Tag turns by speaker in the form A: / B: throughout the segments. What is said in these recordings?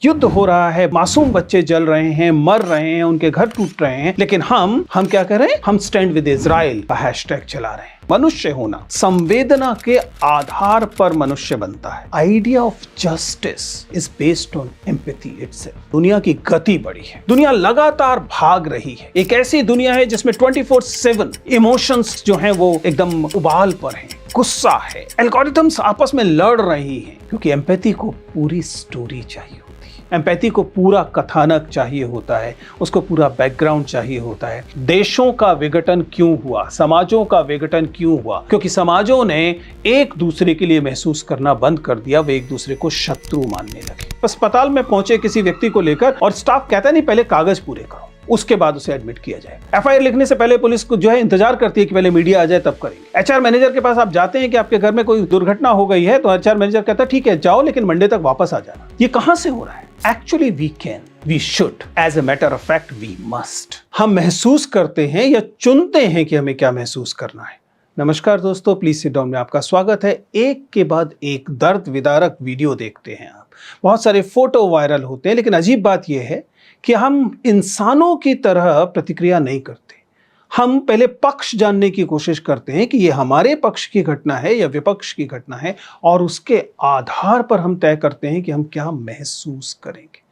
A: युद्ध हो रहा है, मासूम बच्चे जल रहे हैं, मर रहे हैं, उनके घर टूट रहे हैं, लेकिन हम क्या कर रहे हैं? हम स्टैंड विद इजराइल का हैशटैग चला रहे हैं। मनुष्य होना संवेदना के आधार पर मनुष्य बनता है। Idea of justice is based on empathy itself. दुनिया की गति बढ़ी है, दुनिया लगातार भाग रही है। एक ऐसी दुनिया है जिसमें 24/7 इमोशंस जो हैं वो एकदम उबाल पर हैं, गुस्सा है, एल्गोरिथम्स आपस में लड़ रही हैं, क्योंकि एम्पैथी को पूरी स्टोरी चाहिए। एम्पैथी को पूरा कथानक चाहिए होता है, उसको पूरा बैकग्राउंड चाहिए होता है। देशों का विघटन क्यों हुआ, समाजों का विघटन क्यों हुआ? क्योंकि समाजों ने एक दूसरे के लिए महसूस करना बंद कर दिया, वे एक दूसरे को शत्रु मानने लगे। अस्पताल में पहुंचे किसी व्यक्ति को लेकर और स्टाफ कहता नहीं पहले कागज पूरे करो, उसके बाद उसे एडमिट किया जाएगा। एफआईआर लिखने से पहले पुलिस को जो है इंतजार करती है कि पहले मीडिया आ जाए तब करेंगे। एचआर मैनेजर के पास आप जाते हैं कि आपके घर में कोई दुर्घटना हो गई है, तो एचआर मैनेजर कहता है ठीक है जाओ, लेकिन मंडे तक वापस आ जाना। ये कहां से हो रहा है? Actually we can, we should, as a matter of fact we must। हम महसूस करते हैं या चुनते हैं कि हमें क्या महसूस करना है। नमस्कार दोस्तों, प्लीज सिट डाउन में आपका स्वागत है। एक के बाद एक दर्द विदारक वीडियो देखते हैं आप, बहुत सारे फोटो वायरल होते हैं, लेकिन अजीब बात यह है कि हम इंसानों की तरह प्रतिक्रिया नहीं करते। हम पहले पक्ष जानने की कोशिश करते हैं कि ये हमारे पक्ष की घटना है या विपक्ष की घटना है, और उसके आधार पर हम तय करते हैं कि हम क्या महसूस करेंगे।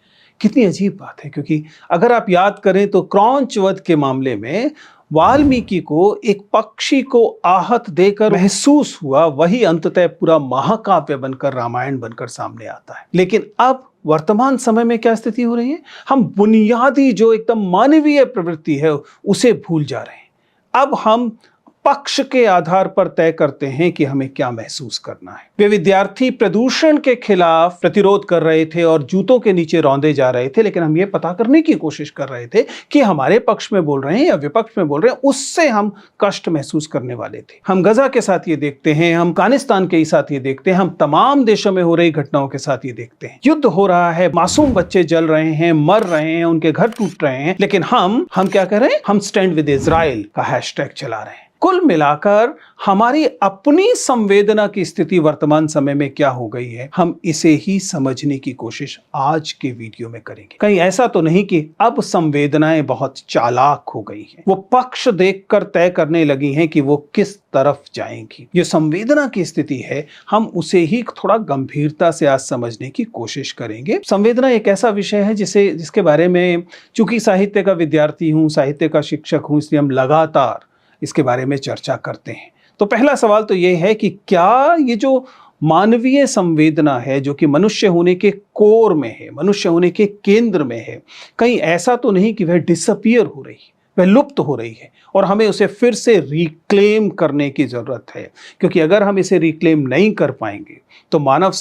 A: कितनी अजीब बात है, क्योंकि अगर आप याद करें तो क्रौंच वध के मामले में वाल्मीकि को एक पक्षी को आहत देकर महसूस हुआ, वही अंततः पूरा महाकाव्य बनकर, रामायण बनकर सामने आता है। लेकिन अब वर्तमान समय में क्या स्थिति हो रही है? हम बुनियादी जो एकदम मानवीय प्रवृत्ति है उसे भूल जा रहे हैं। अब हम पक्ष के आधार पर तय करते हैं कि हमें क्या महसूस करना है। वे विद्यार्थी प्रदूषण के खिलाफ प्रतिरोध कर रहे थे और जूतों के नीचे रौंदे जा रहे थे, लेकिन हम ये पता करने की कोशिश कर रहे थे कि हमारे पक्ष में बोल रहे हैं या विपक्ष में बोल रहे हैं, उससे हम कष्ट महसूस करने वाले थे। हम गजा के साथ ये देखते हैं, हम अफगानिस्तान के साथ ये देखते हैं, हम तमाम देशों में हो रही घटनाओं के साथ ये देखते हैं। युद्ध हो रहा है, मासूम बच्चे जल रहे हैं, मर रहे हैं, उनके घर टूट रहे हैं, लेकिन हम क्या कर रहे हैं? हम स्टैंड विद इजराइल का हैशटैग चला रहे हैं। कुल मिलाकर हमारी अपनी संवेदना की स्थिति वर्तमान समय में क्या हो गई है, हम इसे ही समझने की कोशिश आज के वीडियो में करेंगे। कहीं ऐसा तो नहीं कि अब संवेदनाएं बहुत चालाक हो गई हैं, वो पक्ष देखकर तय करने लगी हैं कि वो किस तरफ जाएंगी। ये संवेदना की स्थिति है, हम उसे ही थोड़ा गंभीरता से आज समझने की कोशिश करेंगे। संवेदना एक ऐसा विषय है जिसके बारे में, चूंकि साहित्य का विद्यार्थी हूँ, साहित्य का शिक्षक हूँ, इसलिए हम लगातार इसके बारे में चर्चा करते हैं। तो पहला सवाल तो ये है कि क्या ये जो मानवीय संवेदना है, जो कि मनुष्य होने के कोर में है, मनुष्य होने के केंद्र में है, कहीं ऐसा तो नहीं कि वह डिसअपीयर हो रही है, वह लुप्त हो रही है और हमें उसे फिर से रिक्लेम करने की जरूरत है? क्योंकि अगर हम इसे रिक्लेम नहीं कर पाएंगे तो मानव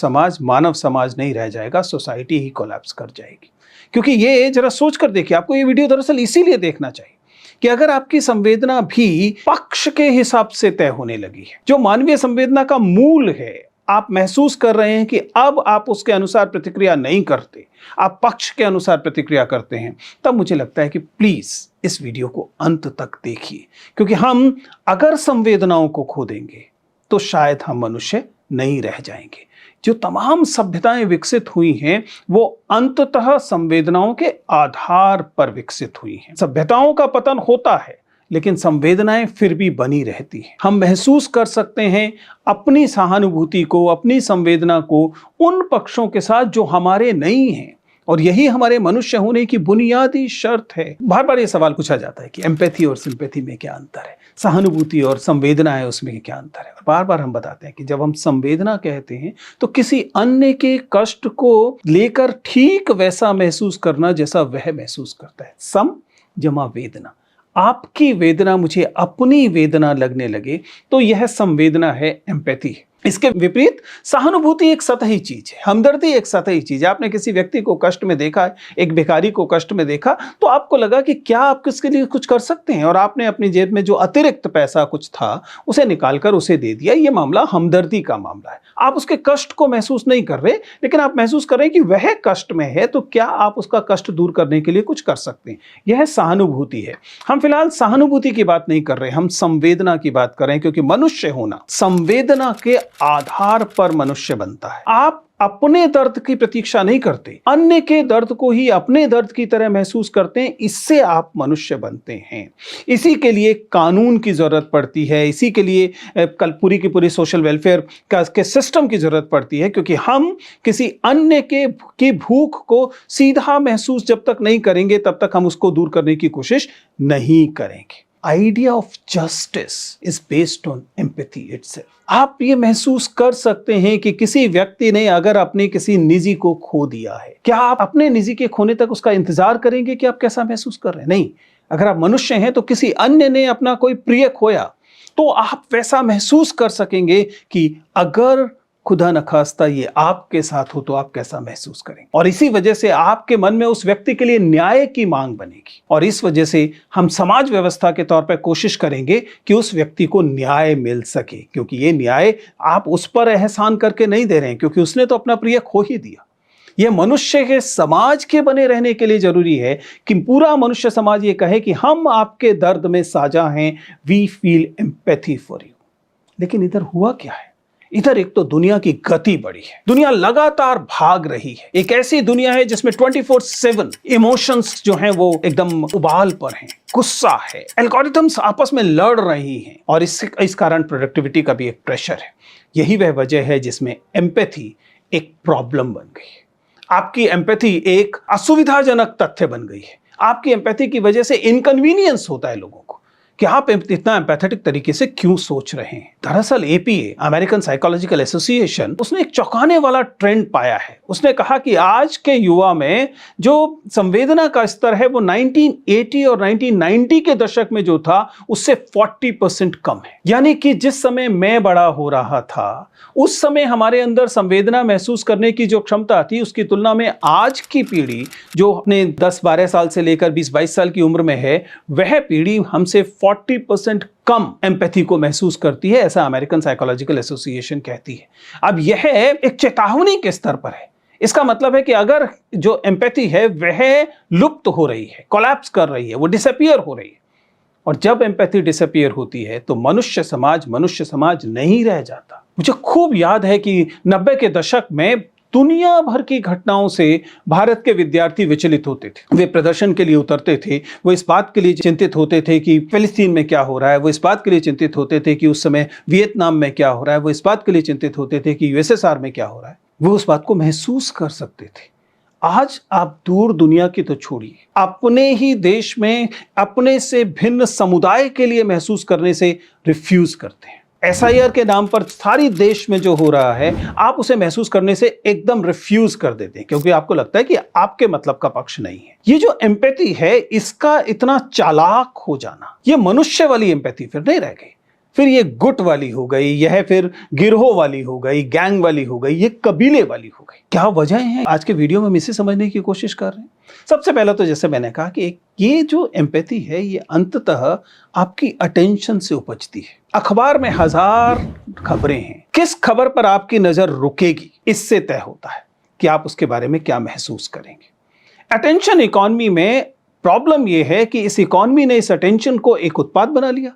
A: समाज नहीं रह जाएगा, सोसाइटी ही कोलैप्स कर जाएगी। क्योंकि ये जरा सोच कर देखिए, आपको ये वीडियो दरअसल इसीलिए देखना चाहिए कि अगर आपकी संवेदना भी पक्ष के हिसाब से तय होने लगी है, जो मानवीय संवेदना का मूल है, आप महसूस कर रहे हैं कि अब आप उसके अनुसार प्रतिक्रिया नहीं करते, आप पक्ष के अनुसार प्रतिक्रिया करते हैं, तब मुझे लगता है कि प्लीज इस वीडियो को अंत तक देखिए। क्योंकि हम अगर संवेदनाओं को खो देंगे तो शायद हम मनुष्य नहीं रह जाएंगे। जो तमाम सभ्यताएं विकसित हुई हैं वो अंततः संवेदनाओं के आधार पर विकसित हुई हैं। सभ्यताओं का पतन होता है, लेकिन संवेदनाएं फिर भी बनी रहती हैं। हम महसूस कर सकते हैं अपनी सहानुभूति को, अपनी संवेदना को उन पक्षों के साथ जो हमारे नहीं हैं, और यही हमारे मनुष्य होने की बुनियादी शर्त है। बार बार ये सवाल पूछा जाता है कि एम्पैथी और सिंपैथी में क्या अंतर है, सहानुभूति और संवेदना है उसमें क्या अंतर है। और बार बार हम बताते हैं कि जब हम संवेदना कहते हैं तो किसी अन्य के कष्ट को लेकर ठीक वैसा महसूस करना जैसा वह महसूस करता है। सम जमा वेदना, आपकी वेदना मुझे अपनी वेदना लगने लगे तो यह संवेदना है, एम्पैथी है। इसके विपरीत सहानुभूति एक सतही चीज है, हमदर्दी एक सतही चीज है। आपने किसी व्यक्ति को कष्ट में देखा, एक भिखारी को कष्ट में देखा, तो आपको लगा कि क्या आप किसके लिए कुछ कर सकते हैं, और आपने अपनी जेब में जो अतिरिक्त पैसा कुछ था उसे निकालकर उसे दे दिया। ये मामला हमदर्दी का मामला है। आप उसके कष्ट को महसूस नहीं कर रहे, लेकिन आप महसूस कर रहे हैं कि वह कष्ट में है, तो क्या आप उसका कष्ट दूर करने के लिए कुछ कर सकते हैं। यह सहानुभूति है। हम फिलहाल सहानुभूति की बात नहीं कर रहे, हम संवेदना की बात कर रहे हैं, क्योंकि मनुष्य होना संवेदना के आधार पर मनुष्य बनता है। आप अपने दर्द की प्रतीक्षा नहीं करते, अन्य के दर्द को ही अपने दर्द की तरह महसूस करते हैं, इससे आप मनुष्य बनते हैं। इसी के लिए कानून की जरूरत पड़ती है, इसी के लिए कल पूरी की पूरी सोशल वेलफेयर के सिस्टम की जरूरत पड़ती है, क्योंकि हम किसी अन्य की भूख को सीधा महसूस जब तक नहीं करेंगे तब तक हम उसको दूर करने की कोशिश नहीं करेंगे। Idea of justice is based on empathy itself. आप ये महसूस कर सकते हैं कि किसी व्यक्ति ने अगर अपने किसी निजी को खो दिया है, क्या आप अपने निजी के खोने तक उसका इंतजार करेंगे कि आप कैसा महसूस कर रहे हैं? नहीं। अगर आप मनुष्य हैं तो किसी अन्य ने अपना कोई प्रिय खोया तो आप वैसा महसूस कर सकेंगे कि अगर खुदा न खास्ता ये आपके साथ हो तो आप कैसा महसूस करेंगे। और इसी वजह से आपके मन में उस व्यक्ति के लिए न्याय की मांग बनेगी, और इस वजह से हम समाज व्यवस्था के तौर पर कोशिश करेंगे कि उस व्यक्ति को न्याय मिल सके, क्योंकि ये न्याय आप उस पर एहसान करके नहीं दे रहे हैं, क्योंकि उसने तो अपना प्रिय खो ही दिया। यह मनुष्य के समाज के बने रहने के लिए जरूरी है कि पूरा मनुष्य समाज ये कहे कि हम आपके दर्द में साझा हैं, we feel empathy for you. लेकिन इधर हुआ क्या है? इधर एक तो दुनिया की गति बढ़ी है, दुनिया लगातार भाग रही है। एक ऐसी दुनिया है जिसमें 24/7 इमोशंस जो हैं वो एकदम उबाल पर हैं, गुस्सा है, एल्गोरिथम्स आपस में लड़ रही हैं, और इस कारण प्रोडक्टिविटी का भी एक प्रेशर है। यही वह वजह है जिसमें एम्पैथी एक प्रॉब्लम बन गई है। आपकी एम्पैथी एक असुविधाजनक तथ्य बन गई है। आपकी एम्पैथी की वजह से इनकन्वीनियंस होता है लोगों को कि आप इतना एम्पैथेटिक तरीके से क्यों सोच रहे हैं। दरअसल एपीए, अमेरिकन साइकोलॉजिकल एसोसिएशन, उसने एक चौंकाने वाला ट्रेंड पाया है। उसने कहा कि आज के युवा में जो संवेदना का स्तर है वो 1980 और 1990 के दशक में जो था उससे 40% कम है। यानी कि जिस समय मैं बड़ा हो रहा था उस समय हमारे अंदर संवेदना महसूस करने की जो क्षमता थी उसकी तुलना में आज की पीढ़ी जो अपने 10-12 साल से लेकर 20-22 साल की उम्र में है, वह पीढ़ी हमसे 40% कम एम्पैथी को महसूस करती है, ऐसा अमेरिकन साइकोलॉजिकल एसोसिएशन कहती है। अब यह एक चेतावनी के स्तर पर है। इसका मतलब है कि अगर जो एम्पैथी है वह लुप्त हो रही है, कोलैप्स कर रही है, वो डिसअपीयर हो रही है, और जब एम्पैथी डिसअपीयर होती है तो मनुष्य समाज नहीं रह जाता। मुझे खूब याद है कि 90 के दशक में दुनिया भर की घटनाओं से भारत के विद्यार्थी विचलित होते थे। वे प्रदर्शन के लिए उतरते थे, वो इस बात के लिए चिंतित होते थे कि फिलिस्तीन में क्या हो रहा है, वो इस बात के लिए चिंतित होते थे कि उस समय वियतनाम में क्या हो रहा है, वो इस बात के लिए चिंतित होते थे कि यूएसएसआर में क्या हो रहा है। वो उस बात को महसूस कर सकते थे। आज आप दूर दुनिया की तो छोड़िए, अपने ही देश में अपने से भिन्न समुदाय के लिए महसूस करने से रिफ्यूज करते हैं। एसआईआर के नाम पर सारी देश में जो हो रहा है आप उसे महसूस करने से एकदम रिफ्यूज कर देते हैं, क्योंकि आपको लगता है कि आपके मतलब का पक्ष नहीं है। ये जो एम्पैथी है इसका इतना चालाक हो जाना, ये मनुष्य वाली एम्पैथी फिर नहीं रह गई, फिर ये गुट वाली हो गई, यह फिर गिरोह वाली हो गई, गैंग वाली हो गई, ये कबीले वाली हो गई। क्या वजह है? आज के वीडियो में हम इसे समझने की कोशिश कर रहे हैं। सबसे पहले तो जैसे मैंने कहा कि ये जो एम्पैथी है ये अंततः आपकी अटेंशन से उपजती है। अखबार में 1000 खबरें हैं, किस खबर पर आपकी नजर रुकेगी इससे तय होता है कि आप उसके बारे में क्या महसूस करेंगे। अटेंशन इकॉनमी में प्रॉब्लम यह है कि इस इकॉनमी ने इस अटेंशन को एक उत्पाद बना लिया।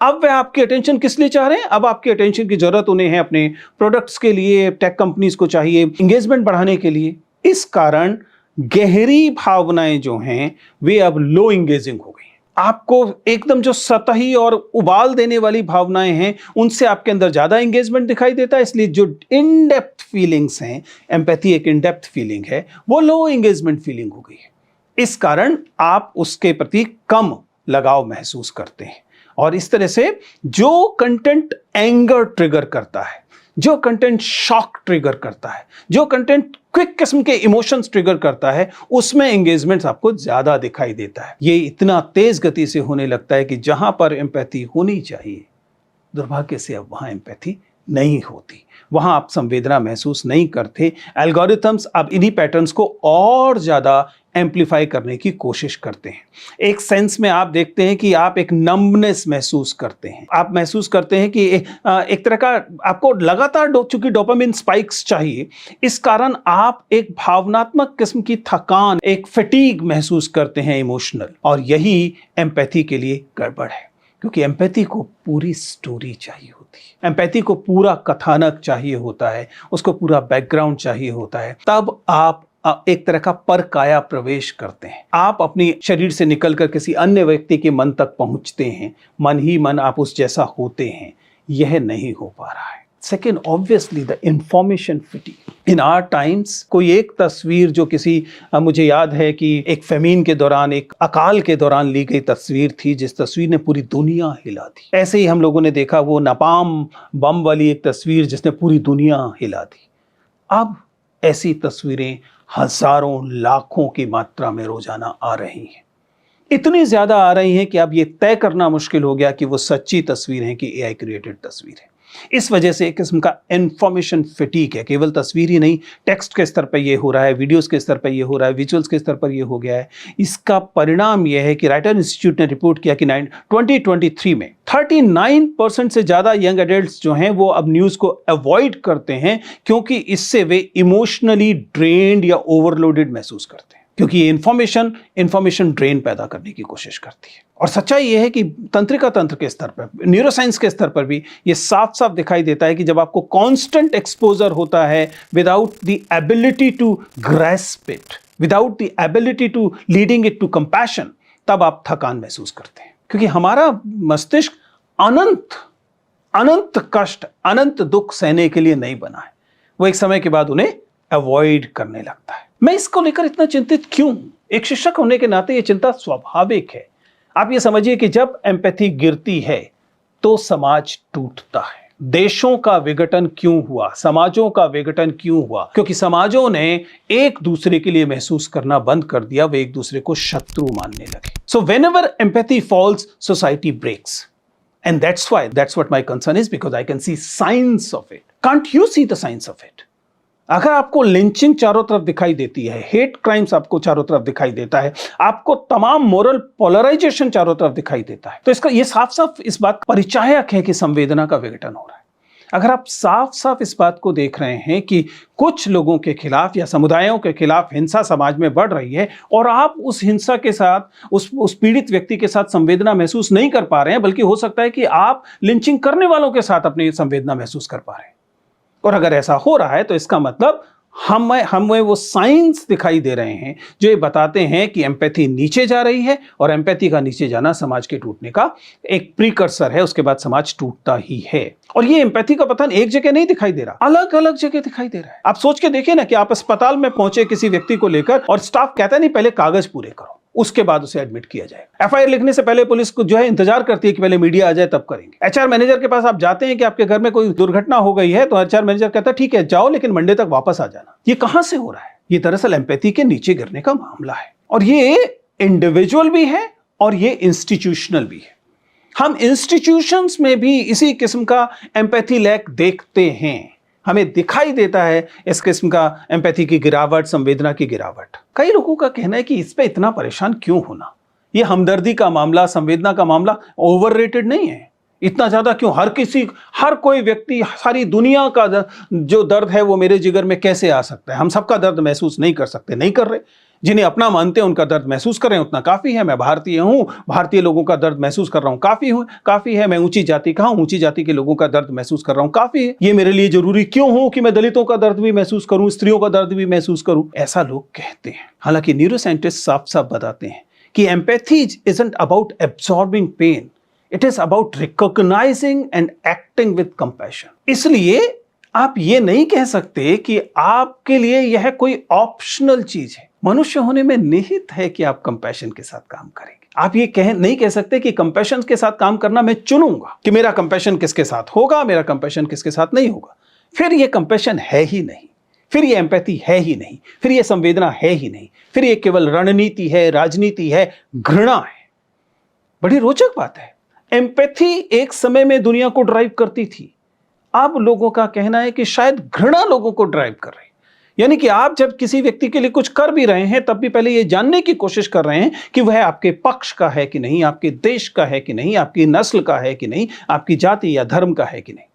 A: अब वह आपकी अटेंशन किस लिए चाह रहे हैं? अब आपकी अटेंशन की जरूरत उन्हें है अपने प्रोडक्ट्स के लिए, टेक कंपनीज को चाहिए एंगेजमेंट बढ़ाने के लिए। इस कारण गहरी भावनाएं जो हैं वे अब लो एंगेजिंग हो गई। आपको एकदम जो सतही और उबाल देने वाली भावनाएं हैं उनसे आपके अंदर ज्यादा एंगेजमेंट दिखाई देता है, इसलिए जो इन डेप्थ फीलिंग्स हैं, एम्पैथी एक इन डेप्थ फीलिंग है, वो लो एंगेजमेंट फीलिंग हो गई है। इस कारण आप उसके प्रति कम लगाव महसूस करते हैं, और इस तरह से जो कंटेंट एंगर ट्रिगर करता है, जो कंटेंट शॉक ट्रिगर करता है, जो कंटेंट क्विक किस्म के इमोशंस ट्रिगर करता है, उसमें एंगेजमेंट्स आपको ज्यादा दिखाई देता है। ये इतना तेज गति से होने लगता है कि जहां पर एम्पैथी होनी चाहिए, दुर्भाग्य से अब वहां एम्पैथी नहीं होती, वहां आप संवेदना महसूस नहीं करते। एल्गोरिथम्स अब इन्हीं पैटर्न्स को और ज्यादा एम्प्लीफाई करने की कोशिश करते हैं। एक सेंस में आप देखते हैं कि आप एक नंबनेस महसूस करते हैं, आप महसूस करते हैं कि एक तरह का आपको लगातार चूंकि डोपामिन स्पाइक्स चाहिए, इस कारण आप एक भावनात्मक किस्म की थकान, एक फटीग महसूस करते हैं इमोशनल, और यही एम्पैथी के लिए गड़बड़ है, क्योंकि एम्पैथी को पूरी स्टोरी चाहिए होती है। आती है। एम्पैथी को पूरा कथानक चाहिए होता है, उसको पूरा बैकग्राउंड चाहिए होता है, तब आप एक तरह का परकाया प्रवेश करते हैं। आप अपनी शरीर से निकलकर किसी अन्य व्यक्ति के मन तक पहुंचते हैं, मन ही मन आप उस जैसा होते हैं। यह नहीं हो पा रहा है। Second, obviously the information fatigue in our times. कोई एक तस्वीर जो किसी मुझे याद है कि एक फेमीन के दौरान, एक अकाल के दौरान ली गई तस्वीर थी, जिस तस्वीर ने पूरी दुनिया हिला दी। ऐसे ही हम लोगों ने देखा वो नापाम बम वाली एक तस्वीर जिसने पूरी दुनिया हिला दी। अब ऐसी तस्वीरें हजारों लाखों की मात्रा में रोजाना आ रही हैं। इतनी ज्यादा आ रही हैं कि अब ये तय करना मुश्किल हो गया कि वो सच्ची तस्वीर है कि एआई क्रिएटेड तस्वीर है। इस वजह से एक किस्म का इंफॉर्मेशन फिटीक है। केवल तस्वीर ही नहीं, टेक्स्ट के स्तर पर ये हो रहा है, वीडियोस के स्तर पर ये हो रहा है, विजुअल्स के स्तर पर ये हो गया है। इसका परिणाम यह है कि राइटर इंस्टीट्यूट ने रिपोर्ट किया कि 2023 में 39% से ज्यादा यंग एडल्ट्स जो हैं वो अब न्यूज को अवॉइड करते हैं, क्योंकि इससे वे इमोशनली ड्रेन्ड या ओवरलोडेड महसूस करते हैं, क्योंकि ये इंफॉर्मेशन ड्रेन पैदा करने की कोशिश करती है। और सच्चाई यह है कि तंत्रिका तंत्र के स्तर पर, न्यूरोसाइंस के स्तर पर भी ये साफ साफ दिखाई देता है कि जब आपको कांस्टेंट एक्सपोजर होता है without the ability to grasp it, without the ability to leading it to compassion, तब आप थकान महसूस करते हैं। क्योंकि हमारा मस्तिष्क अनंत कष्ट, अनंत दुख सहने के लिए नहीं बना है। वो एक समय के बाद उन्हें अवॉइड करने लगता है। मैं इसको लेकर इतना चिंतित क्यों हूं? एक शिक्षक होने के नाते यह चिंता स्वाभाविक है। आप ये समझिए कि जब एम्पैथी गिरती है तो समाज टूटता है। देशों का विघटन क्यों हुआ, समाजों का विघटन क्यों हुआ? क्योंकि समाजों ने एक दूसरे के लिए महसूस करना बंद कर दिया, वे एक दूसरे को शत्रु मानने लगे। So whenever empathy falls, society breaks, and that's what my concern is, because I can see signs of it. Can't you see the signs of it? अगर आपको लिंचिंग चारों तरफ दिखाई देती है, हेट क्राइम्स आपको चारों तरफ दिखाई देता है, आपको तमाम मोरल पोलराइजेशन चारों तरफ दिखाई देता है, तो इसका ये साफ साफ इस बात का परिचायक है कि संवेदना का विघटन हो रहा है। अगर आप साफ साफ इस बात को देख रहे हैं कि कुछ लोगों के खिलाफ या समुदायों के खिलाफ हिंसा समाज में बढ़ रही है, और आप उस हिंसा के साथ, उस पीड़ित व्यक्ति के साथ संवेदना महसूस नहीं कर पा रहे हैं, बल्कि हो सकता है कि आप लिंचिंग करने वालों के साथ अपनी संवेदना महसूस कर पा रहे हैं, और अगर ऐसा हो रहा है तो इसका मतलब हमें वो साइंस दिखाई दे रहे हैं जो ये बताते हैं कि एम्पैथी नीचे जा रही है, और एम्पैथी का नीचे जाना समाज के टूटने का एक प्रीकर्सर है। उसके बाद समाज टूटता ही है। और ये एम्पैथी का पतन एक जगह नहीं दिखाई दे रहा, अलग अलग जगह दिखाई दे रहा है। आप सोच के देखिए ना कि आप अस्पताल में पहुंचे किसी व्यक्ति को लेकर, और स्टाफ कहता नहीं पहले कागज पूरे करो, उसके बाद उसे एडमिट किया जाएगा। एफआईआर लिखने से पहले पुलिस को जो है इंतजार करती है कि पहले मीडिया आ जाए तब करेंगे। एचआर मैनेजर के पास आप जाते हैं कि आपके घर में कोई दुर्घटना हो गई है, तो एचआर मैनेजर कहता है ठीक है जाओ, लेकिन मंडे तक वापस आ जाना। ये कहां से हो रहा है? ये दरअसल एम्पैथी के नीचे गिरने का मामला है, और ये इंडिविजुअल भी है और ये इंस्टीट्यूशनल भी है। हम इंस्टीट्यूशंस में भी इसी किस्म का एम्पैथी लैक देखते हैं। हमें दिखाई देता है इस किस्म का एम्पैथी की गिरावट, संवेदना की गिरावट। कई लोगों का कहना है कि इस पे इतना परेशान क्यों होना, ये हमदर्दी का मामला, संवेदना का मामला ओवररेटेड नहीं है, इतना ज्यादा क्यों? हर कोई व्यक्ति, सारी दुनिया का जो दर्द है वो मेरे जिगर में कैसे आ सकता है? हम सबका दर्द महसूस नहीं कर सकते, नहीं कर रहे। जिन्हें अपना मानते हैं उनका दर्द महसूस करें उतना काफी है। मैं भारतीय हूं, भारतीय लोगों का दर्द महसूस कर रहा हूं, काफी है। मैं ऊंची जाति का हूं, ऊंची जाति के लोगों का दर्द महसूस कर रहा हूं, काफी है। ये मेरे लिए जरूरी क्यों हो कि मैं दलितों का दर्द भी महसूस करूं, स्त्रियों का दर्द भी महसूस करूं? ऐसा लोग कहते हैं। हालांकि न्यूरोसाइंटिस्ट साफ साफ बताते हैं कि empathy isn't about absorbing pain, it is about recognising and acting with compassion. इसलिए आप ये नहीं कह सकते कि आपके लिए यह कोई ऑप्शनल चीज है। मनुष्य होने में निहित है कि आप कंपैशन के साथ काम करेंगे। आप ये नहीं कह सकते कि कंपैशन के साथ काम करना मैं चुनूंगा, कि मेरा कंपैशन किसके साथ होगा, मेरा कंपैशन किसके साथ नहीं होगा। फिर ये कंपैशन है ही नहीं, फिर ये एम्पैथी है ही नहीं, फिर ये संवेदना है ही नहीं, फिर ये केवल रणनीति है, राजनीति है, घृणा है। बड़ी रोचक बात है। एम्पैथी एक समय में दुनिया को ड्राइव करती थी, अब लोगों का कहना है कि शायद घृणा लोगों को ड्राइव कर रही है। यानी कि आप जब किसी व्यक्ति के लिए कुछ कर भी रहे हैं तब भी पहले ये जानने की कोशिश कर रहे हैं कि वह आपके पक्ष का है कि नहीं, आपके देश का है कि नहीं, आपकी नस्ल का है कि नहीं, आपकी जाति या धर्म का है कि नहीं।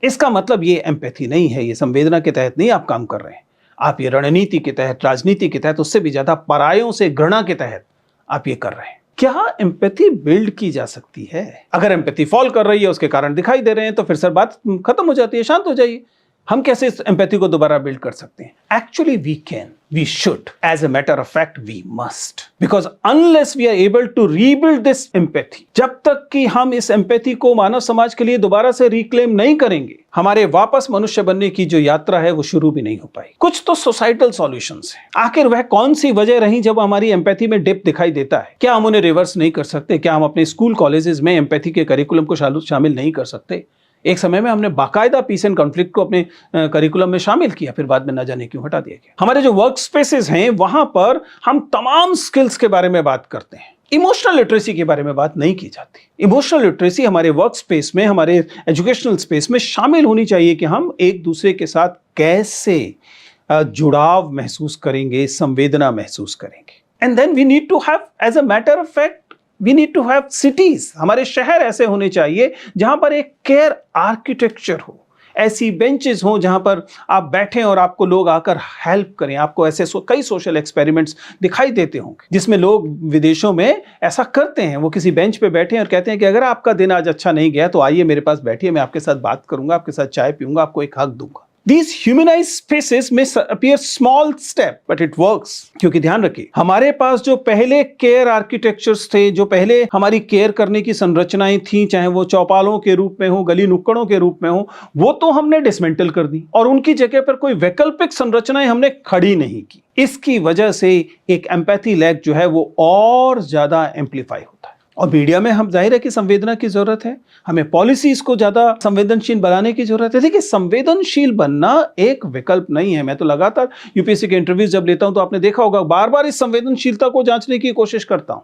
A: इसका मतलब ये एम्पैथी नहीं है, ये संवेदना के तहत नहीं आप काम कर रहे हैं। आप ये रणनीति के तहत, राजनीति के तहत, उससे भी ज्यादा परायों से घृणा के तहत आप ये कर रहे हैं। क्या एम्पैथी बिल्ड की जा सकती है? अगर एम्पैथी फॉल कर रही है, उसके कारण दिखाई दे रहे हैं, तो फिर सर बात खत्म हो जाती है, शांत हो जाइए। हम कैसे इस एम्पैथी को दोबारा बिल्ड कर सकते हैं? Actually we can, we should, as a matter of fact we must, because unless we are able to rebuild this empathy, जब तक कि हम इस एम्पैथी को मानव समाज के लिए दोबारा से रिक्लेम नहीं करेंगे, हमारे वापस मनुष्य बनने की जो यात्रा है वो शुरू भी नहीं हो पाई। कुछ तो सोसाइटल सॉल्यूशंस हैं। आखिर वह कौन सी वजह रही जब हमारी एम्पैथी में डिप दिखाई देता है? क्या हम उन्हें रिवर्स नहीं कर सकते? क्या हम अपने स्कूल कॉलेजेस में एम्पैथी के करिकुलम को शामिल नहीं कर सकते? एक समय में हमने बाकायदा पीस एंड कॉन्फ्लिक्ट को अपने करिकुलम में शामिल किया, फिर बाद में ना जाने क्यों हटा दिया गया। हमारे जो वर्क स्पेसेस हैं वहां पर हम तमाम स्किल्स के बारे में बात करते हैं, इमोशनल लिटरेसी के बारे में बात नहीं की जाती। इमोशनल लिटरेसी हमारे वर्क स्पेस में, हमारे एजुकेशनल स्पेस में शामिल होनी चाहिए कि हम एक दूसरे के साथ कैसे जुड़ाव महसूस करेंगे, संवेदना महसूस करेंगे। And then we need to have, as a matter of fact, we need to have cities, हमारे शहर ऐसे होने चाहिए जहां पर एक केयर आर्किटेक्चर हो, ऐसी बेंचेस हो जहां पर आप बैठें और आपको लोग आकर हेल्प करें। आपको ऐसे कई सोशल एक्सपेरिमेंट्स दिखाई देते होंगे जिसमें लोग विदेशों में ऐसा करते हैं। वो किसी बेंच पे बैठे हैं और कहते हैं कि अगर आपका दिन आज अच्छा नहीं गया तो आइए मेरे पास बैठिए, मैं आपके साथ बात करूंगा, आपके साथ चाय पीऊंगा, आपको एक हक दूंगा। These humanized spaces may appear small step, but it works. क्योंकि ध्यान रखिए, हमारे पास जो पहले केयर आर्किटेक्चर्स थे, जो पहले हमारी केयर करने की संरचनाएं थी, चाहे वो चौपालों के रूप में हो, गली नुक्कड़ों के रूप में हो, वो तो हमने डिसमेंटल कर दी और उनकी जगह पर कोई वैकल्पिक संरचनाएं हमने खड़ी नहीं की। इसकी वजह से एक एम्पैथी लैक जो है वो और ज्यादा एम्पलीफाई होता है। और मीडिया में हम जाहिर है कि संवेदना की जरूरत है, हमें पॉलिसीज को ज्यादा संवेदनशील बनाने की जरूरत है। देखिए, संवेदनशील बनना एक विकल्प नहीं है। मैं तो लगातार यूपीएससी के इंटरव्यूज जब लेता हूं तो आपने देखा होगा, बार बार इस संवेदनशीलता को जांचने की कोशिश करता हूं।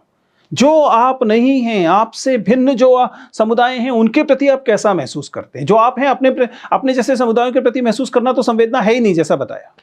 A: जो आप नहीं हैं, आपसे भिन्न जो समुदाय हैं, उनके प्रति आप कैसा महसूस करते हैं? जो आप हैं, अपने जैसे समुदायों के प्रति महसूस करना तो संवेदना है ही नहीं, जैसा बताया।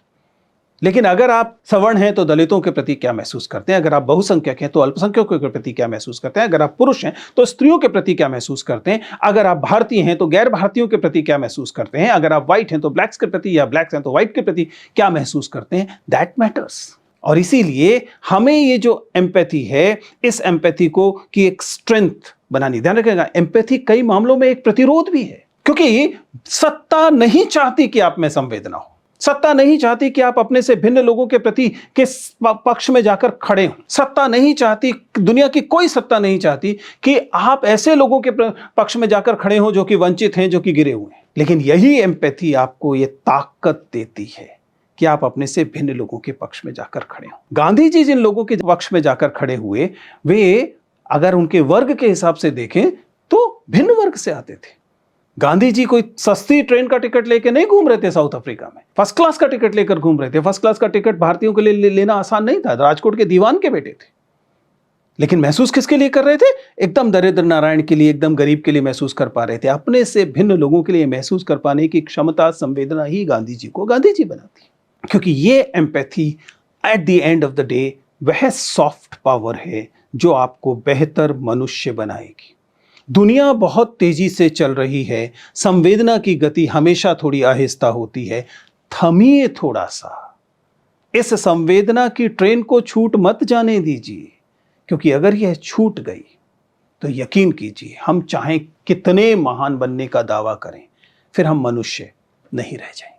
A: लेकिन अगर आप सवर्ण हैं तो दलितों के प्रति क्या महसूस करते हैं? अगर आप बहुसंख्यक हैं तो अल्पसंख्यकों के प्रति क्या महसूस करते हैं? अगर आप पुरुष हैं तो स्त्रियों के प्रति क्या महसूस करते हैं? अगर आप भारतीय हैं तो गैर भारतीयों के प्रति क्या महसूस करते हैं? अगर आप व्हाइट हैं तो ब्लैक्स के प्रति, या ब्लैक्स हैं तो व्हाइट के प्रति क्या महसूस करते हैं? That matters. और इसीलिए हमें ये जो एम्पैथी है, इस एम्पैथी को की एक स्ट्रेंथ बनानी। ध्यान रखिएगा, एम्पैथी कई मामलों में एक प्रतिरोध भी है, क्योंकि सत्ता नहीं चाहती कि आप में संवेदना हो। सत्ता नहीं चाहती कि आप अपने से भिन्न लोगों के प्रति किस पक्ष में जाकर खड़े हों। सत्ता नहीं चाहती, दुनिया की कोई सत्ता नहीं चाहती कि आप ऐसे लोगों के पक्ष में जाकर खड़े हों जो कि वंचित हैं, जो कि गिरे हुए हैं। लेकिन यही एम्पैथी आपको ये ताकत देती है कि आप अपने से भिन्न लोगों के पक्ष में जाकर खड़े हों। गांधी जी जिन लोगों के पक्ष में जाकर खड़े हुए, वे अगर उनके वर्ग के हिसाब से देखें तो भिन्न वर्ग से आते थे। गांधी जी कोई सस्ती ट्रेन का टिकट लेके नहीं घूम रहे थे साउथ अफ्रीका में, फर्स्ट क्लास का टिकट लेकर घूम रहे थे। फर्स्ट क्लास का टिकट भारतीयों के लिए लेना आसान नहीं था, राजकोट के दीवान के बेटे थे। लेकिन महसूस किसके लिए कर रहे थे? एकदम दरिद्र नारायण के लिए, एकदम गरीब के लिए महसूस कर पा रहे थे। अपने से भिन्न लोगों के लिए महसूस कर पाने की क्षमता, संवेदना ही गांधी जी को गांधी जी बनाती। क्योंकि ये empathy at the end of the day वह सॉफ्ट पावर है जो आपको बेहतर मनुष्य बनाएगी। दुनिया बहुत तेजी से चल रही है, संवेदना की गति हमेशा थोड़ी आहिस्ता होती है। थमिए थोड़ा सा, इस संवेदना की ट्रेन को छूट मत जाने दीजिए, क्योंकि अगर यह छूट गई तो यकीन कीजिए, हम चाहे कितने महान बनने का दावा करें, फिर हम मनुष्य नहीं रह जाएंगे।